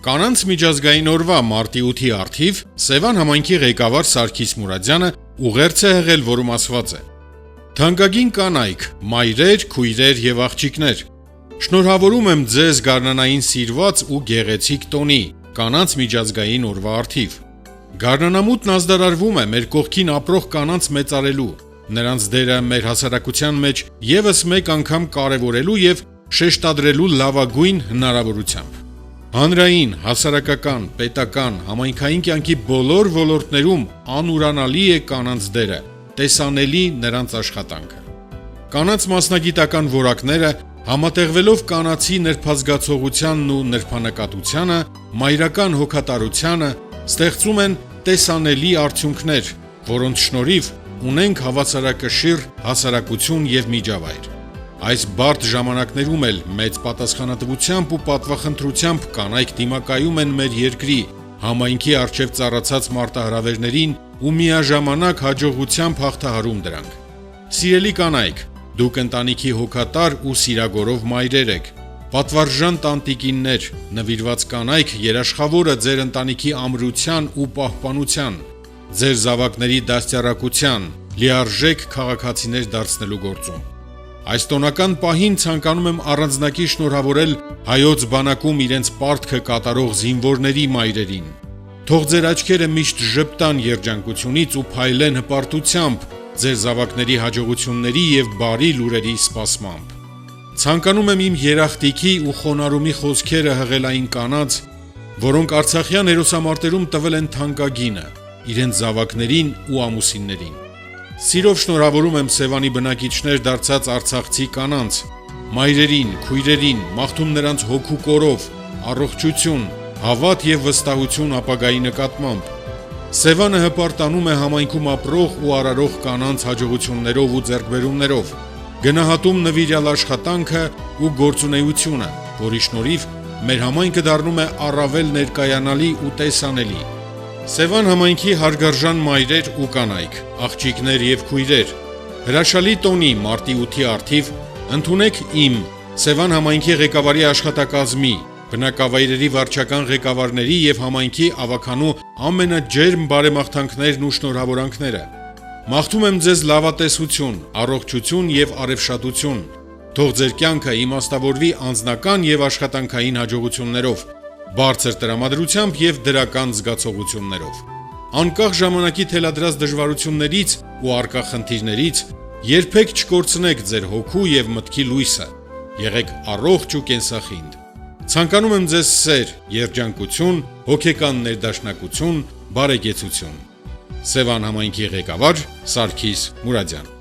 Կանանց միջազգային օրվա մարտի 8-ի առթիվ Սևան համայնքի ղեկավար Սարգիս Մուրադյանը ուղերձ է հղել, որում ասված է. «Թանկագին կանայք, մայրեր, քույրեր եւ աղջիկներ, շնորհավորում եմ ձեզ գարնանային սիրված ու գեղեցիկ տոնի կանանց միջազգային օրվա առթիվ։ Գարնանամուտն ազդարարվում է մեր կողքին ապրող կանանց մեծարելու, նրանց դերը մեր հասարակության մեջ եւս մեկ անգամ կարեւորելու եւ շեշտադրելու լավագույն հնարավորությամբ։ Հանրային, հասարակական, պետական, համայնքային կյանքի բոլոր ոլորտներում անուրանալի է կանանց դերը, տեսանելի նրանց աշխատանքը։ Կանանց մասնագիտական որակները, համատեղվելով կանացի նրբազգացողությանն ու նրբանկատությանը, մայրական հոգատարությանը, ստեղծում են տեսանելի արդյունքներ, որոնց շնորհիվ ունենք հավասարակշիռ հասարակություն եւ միջավայր։ Այս բարդ ժամանակներում էլ մեծ պատասխանատվությամբ ու պատվախնդրությամբ կանայք դիմակայում են մեր երկրի, համայնքի առջև ծառացած մարտահրավերներին ու միաժամանակ հաջողությամբ հաղթահարում դրանք։ Սիրելի կանայք, դուք ընտանիքի հոգատար ու սիրագորով մայրեր եք, պատվարժան տանտիկիններ, նվիրված կանայք երաշխավորը ձեր ընտանիքի ամրության ու պահպանության, ձեր զավակների դաստիարակության, լիարժեք քաղաքացիներ դարձնելու գործում։ Այս տոնական պահին ցանկանում եմ առանձնակի շնորհավորել հայոց բանակում իրենց պարտքը կատարող զինվորների մայրերին։ Թող ձեր աչքերը միշտ ժպտան երջանկությունից ու փայլեն հպարտությամբ ձեր զավակների հաջողությունների եւ բարի լուրերի սպասմամբ։ Ցանկանում եմ իմ երախտիկի ու խոնարհումի խոսքերը հղել այն կանանց, որոնք արցախյան հերոսամարտերում տվել են թանկագինը, իրենց զավակներին ու ամուսիններին։ Սիրով շնորհավորում եմ Սևանի բնակիչներ դարձած արցախցի կանանց, մայրերին, քույրերին, մաղթում նրանց հոգու կորով, առողջություն, հավատ եւ վստահություն ապագայի նկատմամբ։ Սևանը հպարտանում է համայնքում ապրող ու արարող կանանց հաջողություններով ու ձեռքբերումներով, գնահատում նվիրյալ աշխատանքը ու գործունեությունը, որի շնորհիվ մեր համայնքը դառնում է առավել ներկայանալի ու տեսանելի։ Սևան համայնքի հարգարժան մայրեր ու կանայք, աղջիկներ եւ քույրեր, հրաշալի տոնի մարտի 8-ի առթիվ ընդունեք իմ Սևան համայնքի ղեկավարի աշխատակազմի, բնակավայրերի վարչական ղեկավարների եւ համայնքի ավականու ամենաջերմ բարեմաղթանքներն ու շնորհավորանքները։ Մաղթում եմ ձեզ լավատեսություն, առողջություն եւ արևշատություն։ Թող ձեր կյանքը իմաստավորվի անձնական եւ աշխատանքային հաջողություններով, բարձր տրամադրությամբ եւ դրական զգացողություններով։ Անկախ ժամանակի թելադրած դժվարություններից ու առկա խնդիրներից երբեք չկորցնեք ձեր հոգու եւ մտքի լույսը։ Եղեք առողջ ու կենսախինդ։ Ցանկանում եմ ձեզ սեր, երջանկություն, հոգեկան ներդաշնակություն, բարեկեցություն։ Սևան համայնքի ղեկավար Սարգիս Մուրադյան։